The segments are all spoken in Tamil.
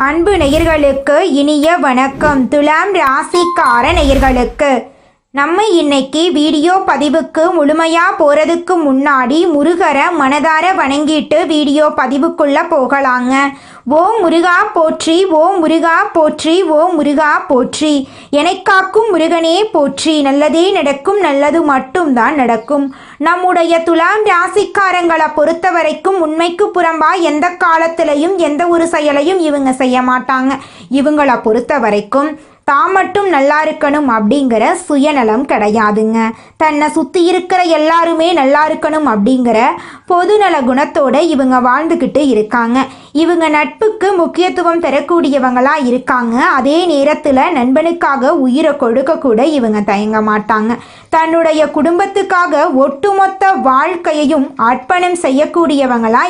அன்பு நேயர்களுக்கு இனிய வணக்கம். துலாம் ராசிக்கார நேயர்களுக்கு நம்ம இன்னைக்கு வீடியோ பதிவுக்கு முழுமையாக போகிறதுக்கு முன்னாடி முருகரை மனதார வணங்கிட்டு வீடியோ பதிவுக்குள்ளே போகலாங்க. ஓம் முருகா போற்றி, ஓம் முருகா போற்றி, ஓம் முருகா போற்றி. எனக்காக்கும் முருகனே போற்றி. நல்லதே நடக்கும், நல்லது மட்டும்தான் நடக்கும். நம்முடைய துலாம் ராசிக்காரங்களை பொறுத்த வரைக்கும் உண்மைக்கு புறம்பா எந்த காலத்திலையும் எந்த ஒரு செயலையும் இவங்க செய்ய மாட்டாங்க. இவங்களை பொறுத்த வரைக்கும் தான் மட்டும் நல்லா இருக்கணும் அப்படிங்கிற சுயநலம் கிடையாதுங்க. தன்னை சுற்றி இருக்கிற எல்லாருமே நல்லா இருக்கணும் அப்படிங்கிற பொதுநல குணத்தோடு இவங்க வாழ்ந்துக்கிட்டு இருக்காங்க. இவங்க நட்புக்கு முக்கியத்துவம் தரக்கூடியவங்களா இருக்காங்க. அதே நேரத்தில் நண்பனுக்காக உயிரை கொடுக்க கூட இவங்க தயங்க மாட்டாங்க. தன்னுடைய குடும்பத்துக்காக ஒட்டுமொத்த வாழ்க்கையையும் அர்ப்பணம் செய்யக்கூடியவங்களா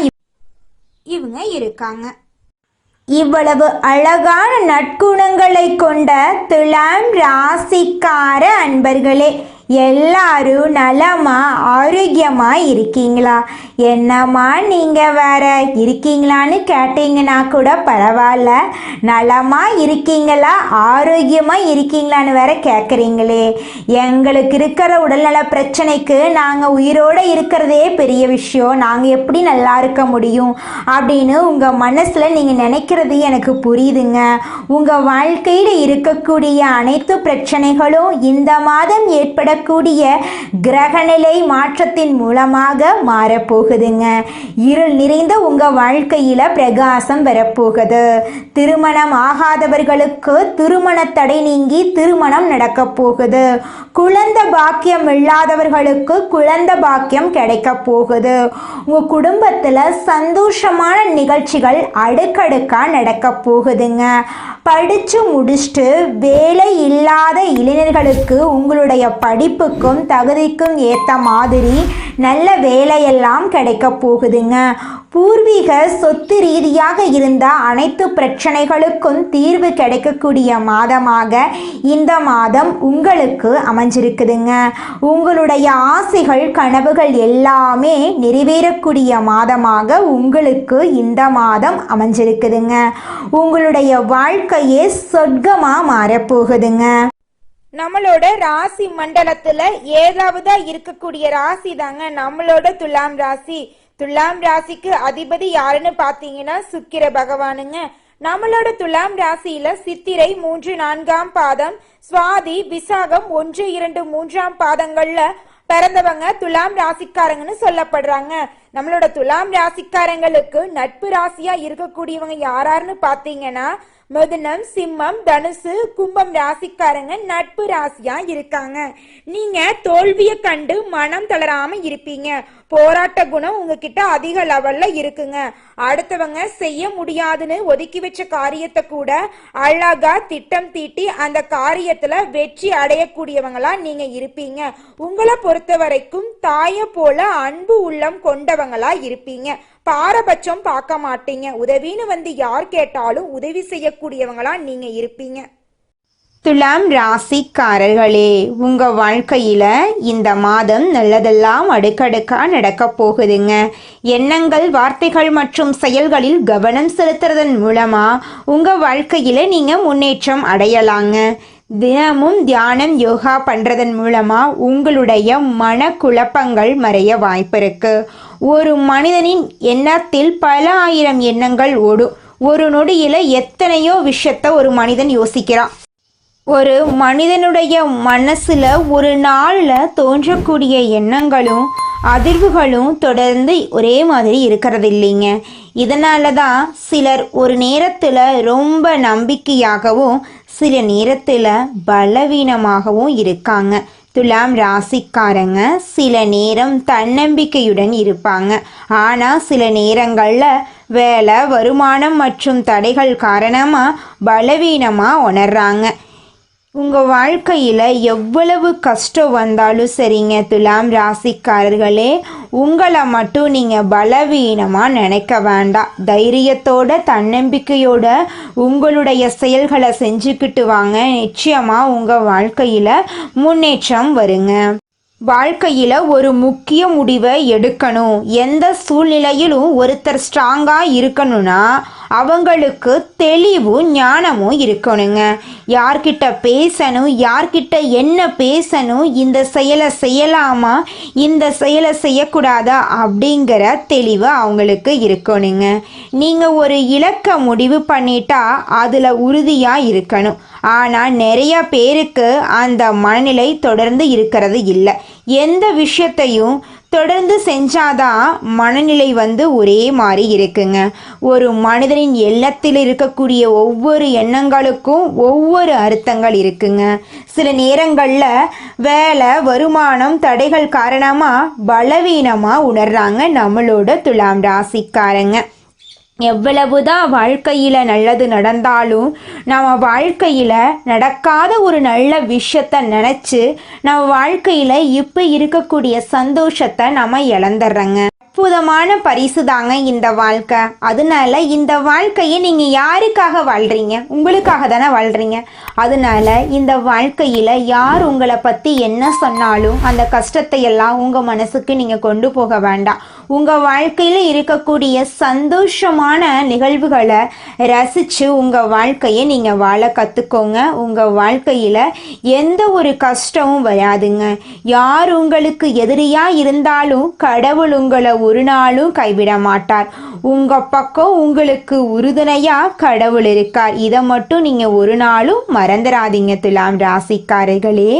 இவங்க இருக்காங்க. இவ்வளவு அழகான நற்குணங்களை கொண்ட துலாம் ராசிக்கார அன்பர்களே, எல்லாரும் நலமா ஆரோக்கியமா இருக்கீங்களா? என்னம்மா நீங்கள் வேற இருக்கீங்களான்னு கேட்டீங்கன்னா கூட பரவாயில்ல, நலமா இருக்கீங்களா ஆரோக்கியமாக இருக்கீங்களான்னு வேற கேட்குறீங்களே. எங்களுக்கு இருக்கிற உடல்நல பிரச்சனைக்கு நாங்கள் உயிரோடு இருக்கிறதே பெரிய விஷயம், நாங்கள் எப்படி நல்லா இருக்க முடியும் அப்படின்னு உங்கள் மனசில் நீங்கள் நினைக்கிறது எனக்கு புரியுதுங்க. உங்கள் வாழ்க்கையில் இருக்கக்கூடிய அனைத்து பிரச்சனைகளும் இந்த மாதம் ஏற்பட கூடிய கிரகநிலை மாற்றத்தின் மூலமாக மாறப்போகுதுங்க. இருள் நிறைந்த உங்க வாழ்க்கையில பிரகாசம் வரப்போகுது. திருமணம் ஆகாதவர்களுக்கு திருமண தடை நீங்கி திருமணம் நடக்க போகுது. குழந்தை பாக்கியம் இல்லாதவர்களுக்கு குழந்தை பாக்கியம் கிடைக்க போகுது. உங்க குடும்பத்துல சந்தோஷமான நிகழ்ச்சிகள் அடுக்கடுக்கா நடக்க போகுதுங்க. படித்து முடிச்சுட்டு வேலை இல்லாத இளைஞர்களுக்கு உங்களுடைய படிப்புக்கும் தகுதிக்கும் ஏற்ற மாதிரி நல்ல வேலையெல்லாம் கிடைக்க போகுதுங்க. பூர்வீக சொத்து ரீதியாக இருந்த அனைத்து பிரச்சனைகளுக்கும் தீர்வு கிடைக்கக்கூடிய மாதமாக இந்த மாதம் உங்களுக்கு அமைஞ்சிருக்குதுங்க. உங்களுடைய ஆசைகள் கனவுகள் எல்லாமே நிறைவேறக்கூடிய மாதமாக உங்களுக்கு இந்த மாதம் அமைஞ்சிருக்குதுங்க. உங்களுடைய வாழ்க்கையே சொர்க்கமாக மாறப்போகுதுங்க. நம்மளோட ராசி மண்டலத்துல ஏழாவதா இருக்கக்கூடிய ராசி தாங்க நம்மளோட துலாம் ராசி. துலாம் ராசிக்கு அதிபதி யாருன்னு பாத்தீங்கன்னா சுக்கிர பகவானுங்க. நம்மளோட துலாம் ராசியில சித்திரை 3, 4ஆம் பாதம், சுவாதி, விசாகம் 1, 2, 3ஆம் பாதங்கள்ல பிறந்தவங்க துலாம் ராசிக்காரங்கன்னு சொல்லப்படுறாங்க. நம்மளோட துலாம் ராசிக்காரங்களுக்கு நட்பு ராசியா இருக்கக்கூடியவங்க யாராருன்னு பாத்தீங்கன்னா மிதுனம், சிம்மம், தனுசு, கும்பம் ராசிக்காரங்க நட்பு ராசியா இருக்காங்க. நீங்க தோல்வியை கண்டு மனம் தளராம இருப்பீங்க. போராட்ட குணம் உங்ககிட்ட அதிக லெவல்ல இருக்குங்க. அடுத்தவங்க செய்ய முடியாதுன்னு ஒதுக்கி வச்ச காரியத்தை கூட அழகா திட்டம் தீட்டி அந்த காரியத்துல வெற்றி அடையக்கூடியவங்களா நீங்க இருப்பீங்க. உங்களை பொறுத்த வரைக்கும் தாய போல அன்பு உள்ளம் கொண்டவங்களா இருப்பீங்க. பாரபட்சம் பார்க்க மாட்டீங்க. உதவின்னு வந்து யார் கேட்டாலும் உதவி செய்யக்கூடியவங்களா நீங்க இருப்பீங்க. துலாம் ராசிக்காரர்களே, உங்க வாழ்க்கையில இந்த மாதம் நல்லதெல்லாம் அடுக்கடுக்கா நடக்க போகுதுங்க. எண்ணங்கள், வார்த்தைகள் மற்றும் செயல்களில் கவனம் செலுத்துறதன் மூலமா உங்க வாழ்க்கையில நீங்க முன்னேற்றம் அடையலாங்க. தினமும் தியானம், யோகா பண்றதன் மூலமா உங்களுடைய மன குழப்பங்கள் மறைய வாய்ப்பு இருக்கு. ஒரு மனிதனின் எண்ணத்தில் பல ஆயிரம் எண்ணங்கள் ஓடும். ஒரு நொடியில எத்தனையோ விஷயத்த ஒரு மனிதன் யோசிக்கிறான். ஒரு மனிதனுடைய மனசுல ஒரு நாளில் தோன்றக்கூடிய எண்ணங்களும் அதிர்வுகளும் தொடர்ந்து ஒரே மாதிரி இருக்கிறது இல்லைங்க. இதனால தான் சிலர் ஒரு நேரத்தில் ரொம்ப நம்பிக்கையாகவும் சில நேரத்தில் பலவீனமாகவும் இருக்காங்க. துலாம் ராசிக்காரங்க சில நேரம் தன்னம்பிக்கையுடன் இருப்பாங்க. ஆனால் சில நேரங்களில் வேலை, வருமானம் மற்றும் தடைகள் காரணமாக பலவீனமாக உணர்றாங்க. உங்கள் வாழ்க்கையில் எவ்வளவு கஷ்டம் வந்தாலும் சரிங்க துலாம் ராசிக்காரர்களே, உங்களை மட்டும் நீங்கள் பலவீனமாக நினைக்க வேண்டாம். தைரியத்தோட தன்னம்பிக்கையோட உங்களுடைய செயல்களை செஞ்சுக்கிட்டு வாங்க. நிச்சயமாக உங்கள் வாழ்க்கையில் முன்னேற்றம் வருங்க. வாழ்க்கையில் ஒரு முக்கிய முடிவை எடுக்கணும். எந்த சூழ்நிலையிலும் ஒருத்தர் ஸ்ட்ராங்காக இருக்கணும்னா அவங்களுக்கு தெளிவும் ஞானமும் இருக்கணுங்க. யார்கிட்ட பேசணும், யார்கிட்ட என்ன பேசணும், இந்த செயலை செய்யலாமா, இந்த செயலை செய்யக்கூடாதா அப்படிங்கிற தெளிவு அவங்களுக்கு இருக்கணுங்க. நீங்கள் ஒரு இலக்கை முடிவு பண்ணிட்டா அதில் உறுதியாக இருக்கணும். ஆனால் நிறைய பேருக்கு அந்த மனநிலை தொடர்ந்து இருக்கிறது இல்லை. எந்த விஷயத்தையும் தொடர்ந்து செஞ்சாதான் மனநிலை ஒரே மாதிரி இருக்குங்க. ஒரு மனிதனின் எண்ணத்தில் இருக்கக்கூடிய ஒவ்வொரு எண்ணங்களுக்கும் ஒவ்வொரு அர்த்தங்கள் இருக்குங்க. சில நேரங்களில் வேலை, வருமானம் தடைகள் காரணமாக பலவீனமாக உணர்றாங்க நம்மளோட துலாம் ராசிக்காரங்க. எவ்வளவுதான் வாழ்க்கையில் நல்லது நடந்தாலும் நம்ம வாழ்க்கையில் நடக்காத ஒரு நல்ல விஷயத்தை நினச்சி நம்ம வாழ்க்கையில் இப்போ இருக்கக்கூடிய சந்தோஷத்தை நம்ம இழந்துடுறோங்க. அற்புதமான பரிசு தாங்க இந்த வாழ்க்கை. அதனால இந்த வாழ்க்கையை நீங்கள் யாருக்காக வாழ்கிறீங்க? உங்களுக்காக தானே வாழ்கிறீங்க. அதனால இந்த வாழ்க்கையில் யார் உங்களை பற்றி என்ன சொன்னாலும் அந்த கஷ்டத்தை எல்லாம் உங்கள் மனசுக்கு நீங்கள் கொண்டு போக வேண்டாம். உங்கள் வாழ்க்கையில் இருக்கக்கூடிய சந்தோஷமான நிகழ்வுகளை ரசித்து உங்கள் வாழ்க்கையை நீங்கள் வாழ கற்றுக்கோங்க. உங்கள் வாழ்க்கையில் எந்த ஒரு கஷ்டமும் வராதுங்க. யார் உங்களுக்கு எதிரியாக இருந்தாலும் கடவுள் உங்களை ஒரு நாளும் கைவிட மாட்டார். உங்கள் பக்கம் உங்களுக்கு உறுதுணையாக கடவுள் இருக்கார். இதை மட்டும் நீங்கள் ஒரு நாளும் மறந்துடாதீங்க துலாம் ராசிக்காரர்களே.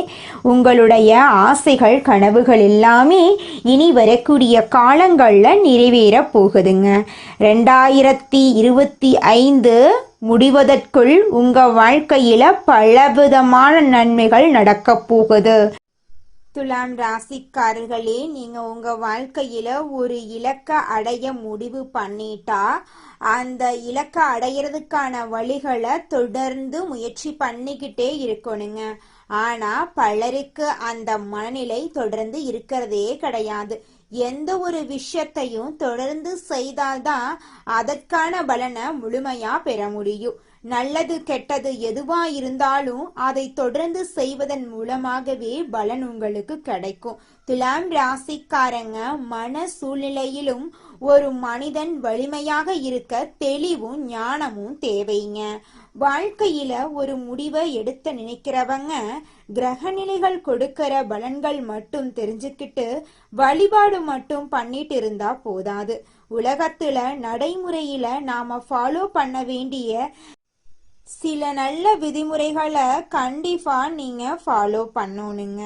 உங்களுடைய ஆசைகள், கனவுகள் எல்லாமே இனி வரக்கூடிய காலங்களில் நிறைவேற போகுதுங்க. 2025 முடிவதற்குள் உங்கள் வாழ்க்கையில் பலவிதமான நன்மைகள் நடக்க போகுது. துலாம் ராசிக்காரர்களே, நீங்கள் உங்கள் வாழ்க்கையில் ஒரு இலக்கை அடைய முடிவு பண்ணிட்டா அந்த இலக்கை அடையிறதுக்கான வழிகளை தொடர்ந்து முயற்சி பண்ணிக்கிட்டே இருக்கணுங்க. ஆனால் பலருக்கு அந்த மனநிலை தொடர்ந்து இருக்கிறதே கிடையாது. எந்த ஒரு விஷயத்தையும் தொடர்ந்து செய்தால்தான் அதற்கான பலனை முழுமையாக பெற முடியும். நல்லது கெட்டது எதுவா இருந்தாலும் அதை தொடர்ந்து செய்வதன் மூலமாகவே பலன் உங்களுக்கு கிடைக்கும். துலாம் ராசிக்காரங்க, மன சூழ்நிலையிலும் ஒரு மனிதன் வலிமையாக இருக்க தெளிவும் ஞானமும் தேவைங்க. வாழ்க்கையில ஒரு முடிவை எடுத்து நினைக்கிறவங்க கிரகநிலைகள் கொடுக்கிற பலன்கள் மட்டும் தெரிஞ்சுக்கிட்டு வழிபாடு மட்டும் பண்ணிட்டு இருந்தா போதாது. உலகத்துல நடைமுறையில நாம ஃபாலோ பண்ண வேண்டிய சில நல்ல விதிமுறைகளை கண்டிப்பா நீங்க ஃபாலோ பண்ணணுங்க.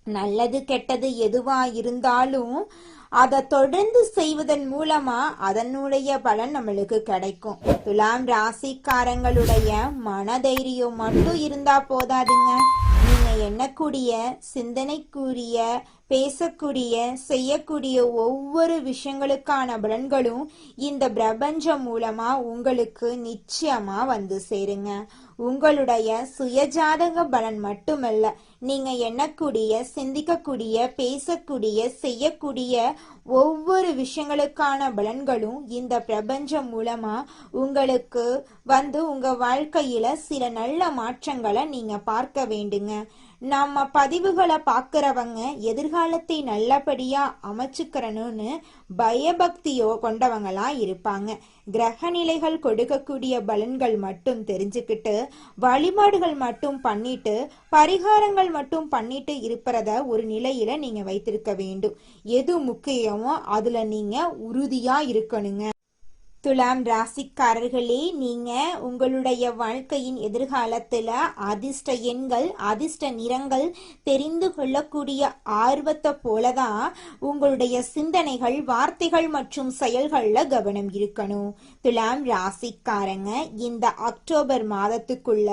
நல்லது கெட்டது எதுவா இருந்தாலும் அதை தொடர்ந்து செய்வதன் மூலமா அதனுடைய பலன் நம்மளுக்கு கிடைக்கும். துலாம் ராசிக்காரங்களுடைய மனதைரியம் மட்டும் இருந்தா போதாதுங்க. நீங்க எண்ணக்கூடிய, சிந்தனைக்குரிய, பேசக்கூடிய, செய்யக்கூடிய ஒவ்வொரு விஷயங்களுக்கான பலன்களும் இந்த பிரபஞ்சம் மூலமா உங்களுக்கு நிச்சயமா சேருங்க. உங்களுடைய சுயஜாதக பலன் மட்டுமல்ல, நீங்க எண்ணக்கூடிய, சிந்திக்கக்கூடிய, பேசக்கூடிய, செய்யக்கூடிய ஒவ்வொரு விஷயங்களுக்கான பலன்களும் இந்த பிரபஞ்சம் மூலமா உங்களுக்கு உங்க வாழ்க்கையில சில நல்ல மாற்றங்களை நீங்க பார்க்க வேண்டுங்க. நம்ம பதிவுகளை பார்க்குறவங்க எதிர்காலத்தை நல்லபடியா அமைச்சுக்கிறணும்னு பயபக்தியோ கொண்டவங்களா இருப்பாங்க. கிரக நிலைகள் கொடுக்கக்கூடிய பலன்கள் மட்டும் தெரிஞ்சுக்கிட்டு வழிபாடுகள் மட்டும் பண்ணிட்டு பரிகாரங்கள் மட்டும் பண்ணிட்டு இருப்பத ஒரு நிலையில நீங்க வைத்திருக்க வேண்டும். எது முக்கியமோ அதுல நீங்க உறுதியா இருக்கணுங்க. துலாம் ராசிக்காரர்களே, நீங்க உங்களுடைய வாழ்க்கையின் எதிர்காலத்துல அதிர்ஷ்ட எண்கள், அதிர்ஷ்ட நிறங்கள் தெரிந்து கொள்ளக்கூடிய ஆர்வத்தை போலதான் உங்களுடைய சிந்தனைகள், வார்த்தைகள் மற்றும் செயல்கள்ல கவனம் இருக்கணும். துலாம் ராசிக்காரங்க, இந்த அக்டோபர் மாதத்துக்குள்ள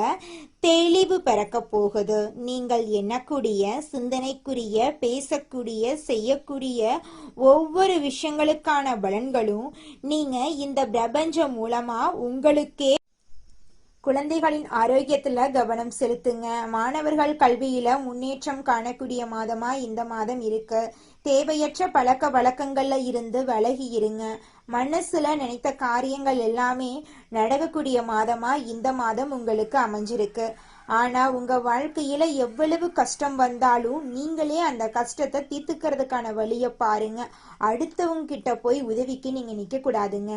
தெளிவு பிறக்க போகுது. நீங்கள் எண்ணக்கூடிய, சிந்தனைக்குரிய, பேசக்கூடிய, செய்யக்கூடிய ஒவ்வொரு விஷயங்களுக்கான பலன்களும் நீங்க இந்த பிரபஞ்சம் மூலமா உங்களுக்கே. குழந்தைகளின் ஆரோக்கியத்துல கவனம் செலுத்துங்க. மாணவர்கள் கல்வியில முன்னேற்றம் காணக்கூடிய மாதமா இந்த மாதம் இருக்கு. தேவையற்ற பழக்க வழக்கங்கள்ல இருந்து விலகி இருங்க. மனசுல நினைத்த காரியங்கள் எல்லாமே நடக்கக்கூடிய மாதமா இந்த மாதம் உங்களுக்கு அமைஞ்சிருக்கு. ஆனால் உங்கள் வாழ்க்கையில் எவ்வளவு கஷ்டம் வந்தாலும் நீங்களே அந்த கஷ்டத்தை தீர்த்துக்கிறதுக்கான வழியை பாருங்க. அடுத்தவங்க கிட்ட போய் உதவிக்கு நீங்கள் நிற்கக்கூடாதுங்க.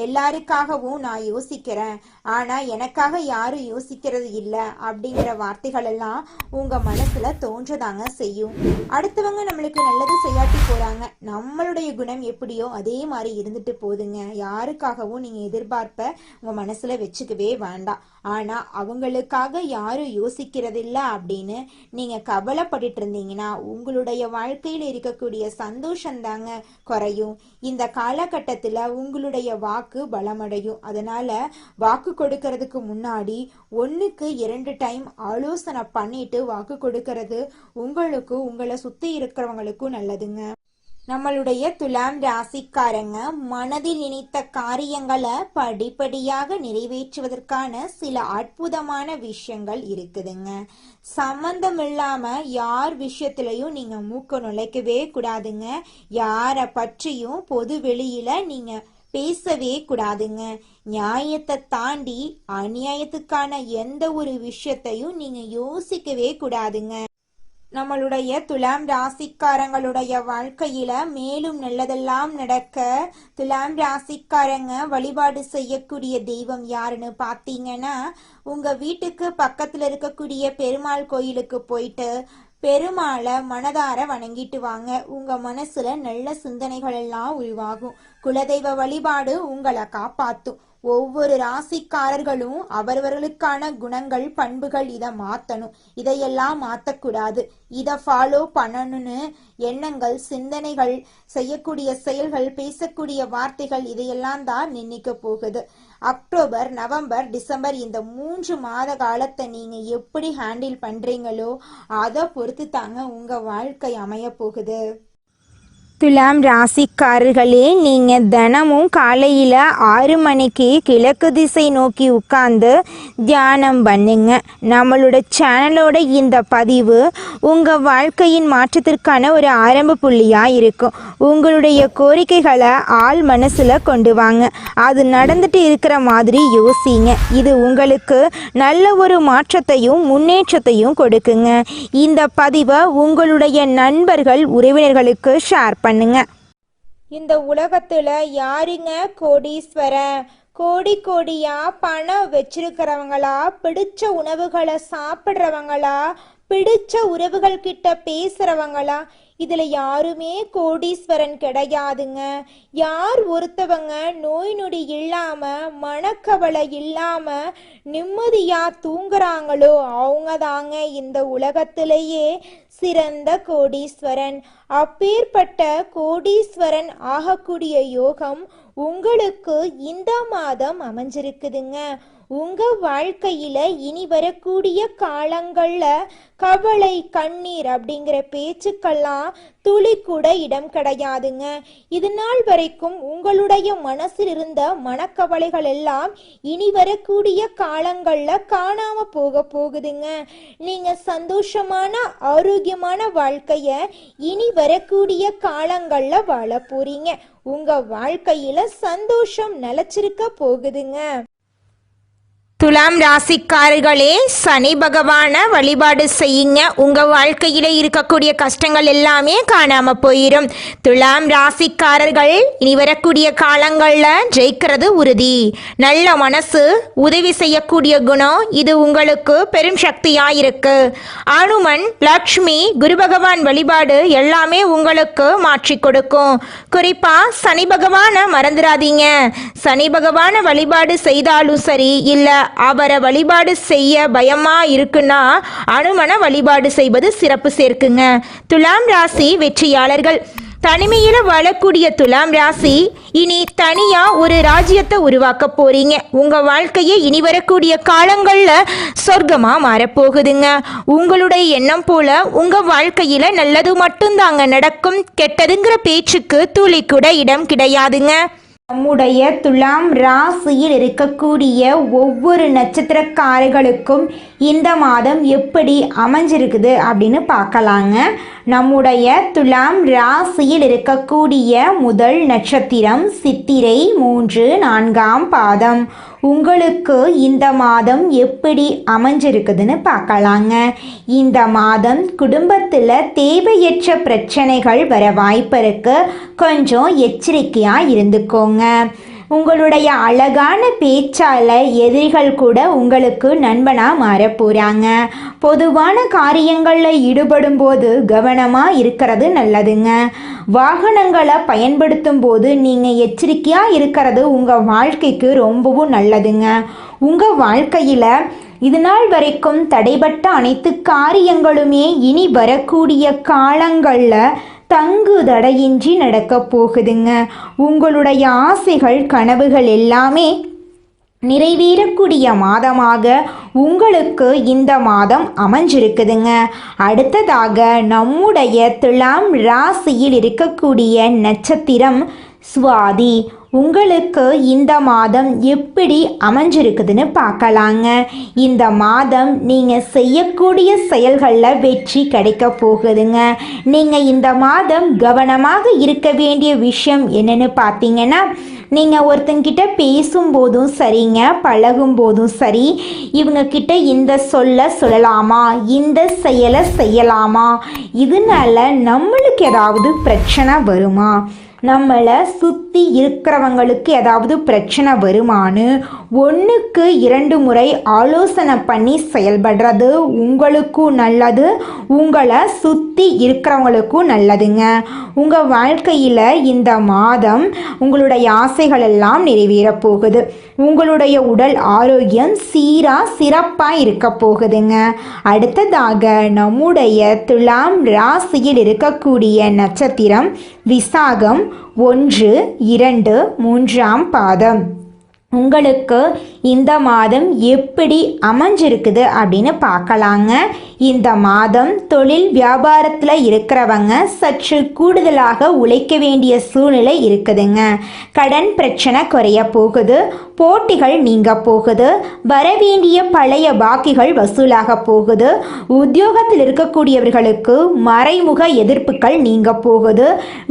எல்லாருக்காகவும் நான் யோசிக்கிறேன், ஆனால் எனக்காக யாரும் யோசிக்கிறது இல்லை அப்படிங்கிற வார்த்தைகள் எல்லாம் உங்கள் மனசில் தோன்றதாங்க செய்யும். அடுத்தவங்க நம்மளுக்கு நல்லது செய்யாட்டி போகிறாங்க, நம்மளுடைய குணம் எப்படியோ அதே மாதிரி இருந்துட்டு போதுங்க. யாருக்காகவும் நீங்கள் எதிர்பார்ப்ப உங்கள் மனசில் வச்சுக்கவே வேண்டாம். ஆனால் அவங்களுக்காக யாரும் யோசிக்கிறதில்ல அப்படின்னு நீங்கள் கவலைப்பட்டுட்டு இருந்தீங்கன்னா உங்களுடைய வாழ்க்கையில் இருக்கக்கூடிய சந்தோஷந்தாங்க குறையும். இந்த காலகட்டத்தில் உங்களுடைய வாக்கு பலமடையும். அதனால வாக்கு கொடுக்கறதுக்கு முன்னாடி 1க்கு 2 டைம் ஆலோசனை பண்ணிட்டு வாக்கு கொடுக்கறது உங்களுக்கும் உங்களை சுற்றி இருக்கிறவங்களுக்கும் நல்லதுங்க. நம்மளுடைய துலாம் ராசிக்காரங்க மனதில் நினைத்த காரியங்களை படிப்படியாக நிறைவேற்றுவதற்கான சில அற்புதமான விஷயங்கள் இருக்குதுங்க. சம்பந்தம் இல்லாம யார் விஷயத்திலையும் நீங்க மூக்க நுழைக்கவே கூடாதுங்க. யாரை பற்றியும் பொது வெளியில நீங்க பேசவே கூடாதுங்க. நியாயத்தை தாண்டி அநியாயத்துக்கான எந்த ஒரு விஷயத்தையும் நீங்க யோசிக்கவே கூடாதுங்க. நம்மளுடைய துலாம் ராசிக்காரங்களுடைய வாழ்க்கையில மேலும் நல்லதெல்லாம் நடக்க துலாம் ராசிக்காரங்க வழிபாடு செய்யக்கூடிய தெய்வம் யாருன்னு பார்த்தீங்கன்னா, உங்க வீட்டுக்கு பக்கத்துல இருக்கக்கூடிய பெருமாள் கோயிலுக்கு போயிட்டு பெருமாளை மனதார வணங்கிட்டு வாங்க. உங்க மனசுல நல்ல சிந்தனைகள் எல்லாம் உருவாகும். குலதெய்வ வழிபாடு உங்களை காப்பாத்தும். ஒவ்வொரு ராசிக்காரர்களும் அவரவர்களுக்கான குணங்கள் பண்புகள் இதை மாற்றணும், இதையெல்லாம் மாற்றக்கூடாது, இதை ஃபாலோ பண்ணணும்னு எண்ணங்கள் சிந்தனைகள் செய்யக்கூடிய செயல்கள் பேசக்கூடிய வார்த்தைகள் இதையெல்லாம் தான் நின்னிக்க போகுது. அக்டோபர் நவம்பர் டிசம்பர் இந்த 3 மாத காலத்தை நீங்க எப்படி ஹேண்டில் பண்றீங்களோ அதை பொறுத்து தாங்க உங்க வாழ்க்கை அமைய போகுது. துலாம் ராசிக்காரர்களே, நீங்கள் தினமும் காலையில் 6 மணிக்கு கிழக்கு திசை நோக்கி உட்கார்ந்து தியானம் பண்ணுங்க. நம்மளோட சேனலோட இந்த பதிவு உங்கள் வாழ்க்கையின் மாற்றத்திற்கான ஒரு ஆரம்ப புள்ளியாக இருக்கும். உங்களுடைய கோரிக்கைகளை ஆள் மனசில் கொண்டு வாங்க. அது நடந்துட்டு இருக்கிற மாதிரி யோசிங்க. இது உங்களுக்கு நல்ல ஒரு மாற்றத்தையும் முன்னேற்றத்தையும் கொடுக்குங்க. இந்த பதிவை உங்களுடைய நண்பர்கள் உறவினர்களுக்கு ஷேர் பண்ணுங்க. இந்த உலகத்துல யாருங்க கோடீஸ்வரன்? கோடியா பணம் வச்சிருக்கிறவங்களா, பிடிச்ச உணவுகளை சாப்பிட்றவங்களா, பிடிச்ச உறவுகள் கிட்ட பேசுறவங்களா? இதுல யாருமே கோடீஸ்வரன் கிடையாதுங்க. யார் ஒருத்தவங்க நோய் நொடி இல்லாம மனக்கவலை இல்லாம நிம்மதியா தூங்குறாங்களோ அவங்க தாங்க இந்த உலகத்திலேயே சிறந்த கோடீஸ்வரன். அப்பேற்பட்ட கோடீஸ்வரன் ஆகக்கூடிய யோகம் உங்களுக்கு இந்த மாதம் அமைஞ்சிருக்குதுங்க. உங்க வாழ்க்கையில இனி வரக்கூடிய காலங்கள்ல கவலை கண்ணீர் அப்படிங்கிற பேச்சுக்கெல்லாம் துளி கூட இடம் கிடையாதுங்க. இது நாள் வரைக்கும் உங்களுடைய மனசில் இருந்த மனக்கவலைகள் எல்லாம் இனி வரக்கூடிய காலங்கள்ல காணாம போகுதுங்க. நீங்க சந்தோஷமான ஆரோக்கியமான வாழ்க்கைய இனி வரக்கூடிய காலங்கள்ல வாழ போறீங்க. உங்க வாழ்க்கையில சந்தோஷம் நிலைச்சிருக்க போகுதுங்க. துலாம் ராசிக்காரர்களே, சனி பகவான வழிபாடு செய்யுங்க. உங்க வாழ்க்கையில இருக்கக்கூடிய கஷ்டங்கள் எல்லாமே காணாம போயிடும். துலாம் ராசிக்காரர்கள் இனி வரக்கூடிய காலங்கள்ல ஜெயிக்கிறது உறுதி. நல்ல மனசு, உதவி செய்யக்கூடிய குணம் இது உங்களுக்கு பெரும் சக்தியா இருக்கு. அனுமன், லக்ஷ்மி, குரு பகவான் வழிபாடு எல்லாமே உங்களுக்கு மாற்றி கொடுக்கும். குறிப்பா சனி பகவான மறந்துடாதீங்க. சனி பகவான வழிபாடு செய்தாலும் சரி, இல்ல அவரை வழிபாடு செய்ய பயமா இருக்குன்னா அனுமனை வழிபாடு செய்வது சிறப்பு சேர்க்குங்க. துலாம் ராசி வெற்றியாளர்கள். தனிமையில வாழக்கூடிய துலாம் ராசி இனி தனியா ஒரு ராஜ்யத்தை உருவாக்க போறீங்க. உங்க வாழ்க்கையை இனி வரக்கூடிய காலங்கள்ல சொர்க்கமா மாறப்போகுதுங்க. உங்களுடைய எண்ணம் போல உங்க வாழ்க்கையில நல்லது மட்டும்தாங்க நடக்கும். கெட்டதுங்கிற பேச்சுக்கு துளி கூட இடம் கிடையாதுங்க. நம்முடைய துலாம் ராசியில் இருக்கக்கூடிய ஒவ்வொரு நட்சத்திரக்காரர்களுக்கும் இந்த மாதம் எப்படி அமைஞ்சிருக்குது அப்படின்னு பார்க்கலாங்க. நம்முடைய துலாம் ராசியில் இருக்கக்கூடிய முதல் நட்சத்திரம் சித்திரை 3 4ஆம் பாதம். உங்களுக்கு இந்த மாதம் எப்படி அமைஞ்சிருக்குதுன்னு பார்க்கலாங்க. இந்த மாதம் குடும்பத்தில் தேவையற்ற பிரச்சனைகள் வர வாய்ப்பு இருக்கு. கொஞ்சம் எச்சரிக்கையாக இருந்துக்கோங்க. உங்களுடைய அழகான பேச்சால் எதிரிகள் கூட உங்களுக்கு நண்பனாக மாற போகிறாங்க. பொதுவான காரியங்களில் ஈடுபடும் போது கவனமாக இருக்கிறது நல்லதுங்க. வாகனங்களை பயன்படுத்தும் போது நீங்கள் எச்சரிக்கையாக இருக்கிறது உங்கள் வாழ்க்கைக்கு ரொம்பவும் நல்லதுங்க. உங்கள் வாழ்க்கையில் இது நாள் வரைக்கும் தடைபட்ட அனைத்து காரியங்களுமே இனி வரக்கூடிய காலங்களில் தங்கு தடையின்றி நடக்க போகுதுங்க. உங்களுடைய ஆசைகள் கனவுகள் எல்லாமே நிறைவேறக்கூடிய மாதமாக உங்களுக்கு இந்த மாதம் அமைஞ்சிருக்குதுங்க. அடுத்ததாக நம்முடைய துலாம் ராசியில் இருக்கக்கூடிய நட்சத்திரம் சுவாதி. உங்களுக்கு இந்த மாதம் எப்படி அமைஞ்சிருக்குதுன்னு பார்க்கலாங்க. இந்த மாதம் நீங்கள் செய்யக்கூடிய செயல்களில் வெற்றி கிடைக்க போகுதுங்க. நீங்கள் இந்த மாதம் கவனமாக இருக்க வேண்டிய விஷயம் என்னன்னு பார்த்தீங்கன்னா, நீங்கள் ஒருத்தங்கிட்ட பேசும்போதும் சரிங்க, பழகும் போதும் சரி, இவங்கக்கிட்ட இந்த சொல்லலாமா, இந்த செயலை செய்யலாமா, இதனால நம்மளுக்கு ஏதாவது பிரச்சனை வருமா, நம்மளை சுற்றி இருக்கிறவங்களுக்கு ஏதாவது பிரச்சனை வருமானு 1க்கு 2 முறை ஆலோசனை பண்ணி செயல்படுறது உங்களுக்கும் நல்லது, உங்களை சுற்றி இருக்கிறவங்களுக்கும் நல்லதுங்க. உங்கள் வாழ்க்கையில் இந்த மாதம் உங்களுடைய ஆசைகள் எல்லாம் நிறைவேற போகுது. உங்களுடைய உடல் ஆரோக்கியம் சிறப்பாக இருக்க போகுதுங்க. அடுத்ததாக நம்முடைய துலாம் ராசியில் இருக்கக்கூடிய நட்சத்திரம் விசாகம் 1, 2, 3ஆம் பாதம். உங்களுக்கு இந்த மாதம் எப்படி அமைஞ்சிருக்குது அப்படின்னு பார்க்கலாங்க. இந்த மாதம் தொழில் வியாபாரத்தில் இருக்கிறவங்க சற்று கூடுதலாக உழைக்க வேண்டிய சூழ்நிலை இருக்குதுங்க. கடன் பிரச்சனை குறைய போகுது, போட்டிகள் நீங்க போகுது, வரவேண்டிய பழைய பாக்கிகள் வசூலாக போகுது, உத்தியோகத்தில் இருக்கக்கூடியவர்களுக்கு மறைமுக எதிர்ப்புகள் நீங்க போகுது,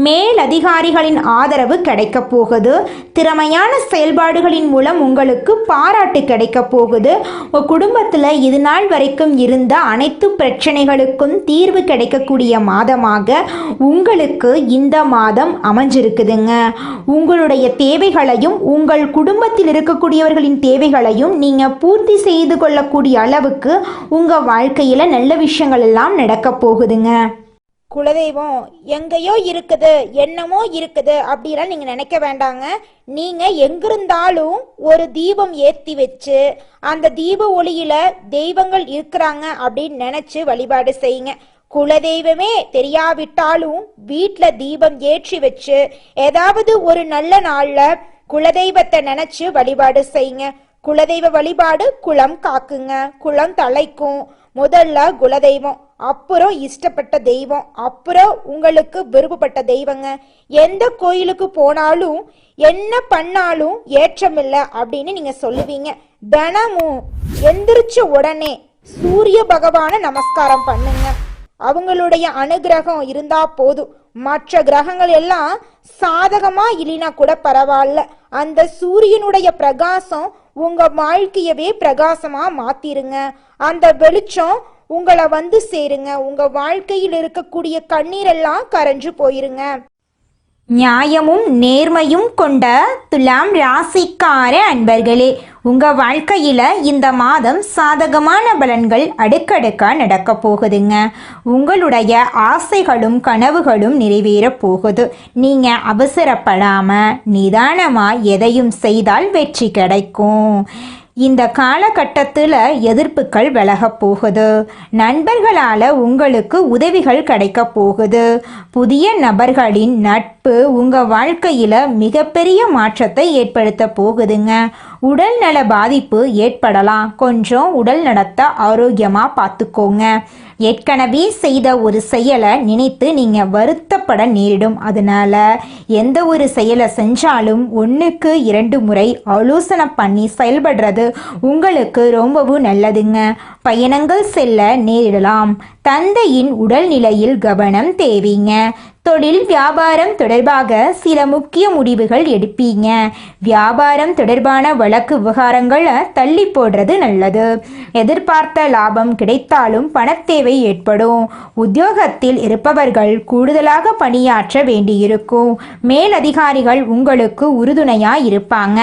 மேலதிகாரிகளின் ஆதரவு கிடைக்க போகுது, திறமையான செயல்பாடுகளின் மூலம் உங்களுக்கு பாராட்டு கிடைக்க போகுது. உங்கள் குடும்பத்தில் இது நாள் வரைக்கும் இருந்த அனைத்து பிரச்சனைகளுக்கும் தீர்வு கிடைக்கக்கூடிய மாதமாக உங்களுக்கு இந்த மாதம் அமைஞ்சிருக்குதுங்க. உங்களுடைய தேவைகளையும் உங்கள் குடும்பத்தில் இருக்கக்கூடியவர்களின் தேவைகளையும் நீங்கள் பூர்த்தி செய்து கொள்ளக்கூடிய அளவுக்கு உங்கள் வாழ்க்கையில் நல்ல விஷயங்கள் எல்லாம் நடக்க போகுதுங்க. குலதெய்வம் எங்கேயோ இருக்குது, என்னமோ இருக்குது அப்படிலாம் நீங்கள் நினைக்க வேண்டாங்க. நீங்கள் எங்கிருந்தாலும் ஒரு தீபம் ஏற்றி வச்சு அந்த தீப ஒளியில தெய்வங்கள் இருக்கிறாங்க அப்படின்னு நினச்சி வழிபாடு செய்யுங்க. குலதெய்வமே தெரியாவிட்டாலும் வீட்டில் தீபம் ஏற்றி வச்சு ஏதாவது ஒரு நல்ல நாளில் குலதெய்வத்தை நினச்சி வழிபாடு செய்யுங்க. குலதெய்வ வழிபாடு குலம் காக்குங்க, குலம் தலைக்கும். முதல்ல குலதெய்வம், அப்புறம் இஷ்டப்பட்ட தெய்வம், அப்புறம் உங்களுக்கு விருப்பப்பட்ட தெய்வங்க. எந்த கோயிலுக்கு போனாலும் என்ன பண்ணாலும் ஏற்றமில்லை அப்படின்னு நீங்க சொல்லுவீங்க. தினமும் எந்திரிச்ச உடனே சூரிய பகவான நமஸ்காரம் பண்ணுங்க. அவங்களுடைய அனுகிரகம் இருந்தா போதும். மற்ற கிரகங்கள் எல்லாம் சாதகமா இல்லைனா கூட பரவாயில்ல, அந்த சூரியனுடைய பிரகாசம் உங்க வாழ்க்கையவே பிரகாசமா மாத்திருங்க. அந்த வெளிச்சம் உங்களை வந்து சேருங்க. உங்க வாழ்க்கையில் இருக்கக்கூடிய கண்ணீரெல்லாம் கரைஞ்சு போயிருங்க. நியாயமும் நேர்மையும் கொண்ட துலாம் ராசிக்கார அன்பர்களே, உங்கள் வாழ்க்கையில் இந்த மாதம் சாதகமான பலன்கள் அடுக்கடுக்கா நடக்க போகுதுங்க. உங்களுடைய ஆசைகளும் கனவுகளும் நிறைவேற போகுது. நீங்கள் அவசரப்படாமல் நிதானமாக எதையும் செய்தால் வெற்றி கிடைக்கும். இந்த காலகட்டத்தில் எதிர்ப்புகள் விலக போகுது. நண்பர்களால் உங்களுக்கு உதவிகள் கிடைக்க போகுது. புதிய நபர்களின் நட்பு உங்கள் வாழ்க்கையில் மிகப்பெரிய மாற்றத்தை ஏற்படுத்த போகுதுங்க. உடல் நல பாதிப்பு ஏற்படலாம். கொஞ்சம் உடல் நலத்தை ஆரோக்கியமாக பார்த்துக்கோங்க. ஏற்கனவே செய்த ஒரு செயலை நினைத்து நீங்கள் வருத்தப்பட நேரிடும். அதனால் எந்த ஒரு செயலை செஞ்சாலும் 1க்கு 2 முறை ஆலோசனை பண்ணி செயல்படுறது உங்களுக்கு ரொம்பவும் நல்லதுங்க. பயணங்கள் செல்ல நேரிடலாம். தந்தையின் உடல்நிலையில் கவனம் தேவைங்க. தொழில் வியாபாரம் தொடர்பாக சில முக்கிய முடிவுகள் எடுப்பீங்க. வியாபாரம் தொடர்பான வழக்கு விவகாரங்களை தள்ளி போடுறது நல்லது. எதிர்பார்த்த லாபம் கிடைத்தாலும் பணத்தேவை ஏற்படும். உத்தியோகத்தில் இருப்பவர்கள் கூடுதலாக பணியாற்ற வேண்டியிருக்கும். மேலதிகாரிகள் உங்களுக்கு உறுதுணையாக இருப்பாங்க.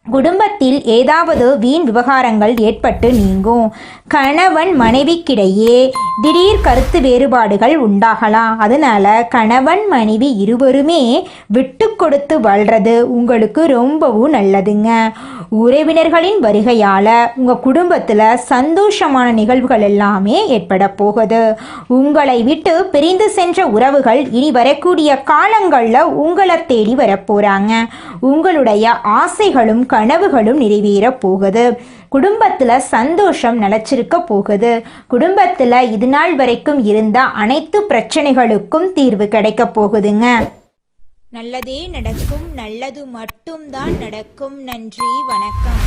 குடும்பத்தில் ஏதாவது வீண் விவகாரங்கள் ஏற்பட்டு நீங்கும். கணவன் மனைவிக்கிடையே திடீர் கருத்து வேறுபாடுகள் உண்டாகலாம். அதனால கணவன் மனைவி இருவருமே விட்டு கொடுத்து வாழ்றது உங்களுக்கு ரொம்பவும் நல்லதுங்க. உறவினர்களின் வருகையால் உங்கள் குடும்பத்தில் சந்தோஷமான நிகழ்வுகள் எல்லாமே ஏற்பட போகுது. உங்களை விட்டு பிரிந்து சென்ற உறவுகள் இனி வரக்கூடிய காலங்களில் உங்களை தேடி வரப்போகிறாங்க. உங்களுடைய ஆசைகளும் கனவுகளும் நிறைவேற போகுது. குடும்பத்தில் சந்தோஷம் நிலச்சிருக்க போகுது. குடும்பத்தில் இது நாள் வரைக்கும் இருந்த அனைத்து பிரச்சனைகளுக்கும் தீர்வு கிடைக்க போகுதுங்க. நல்லதே நடக்கும், நல்லது மட்டும்தான் நடக்கும். நன்றி, வணக்கம்.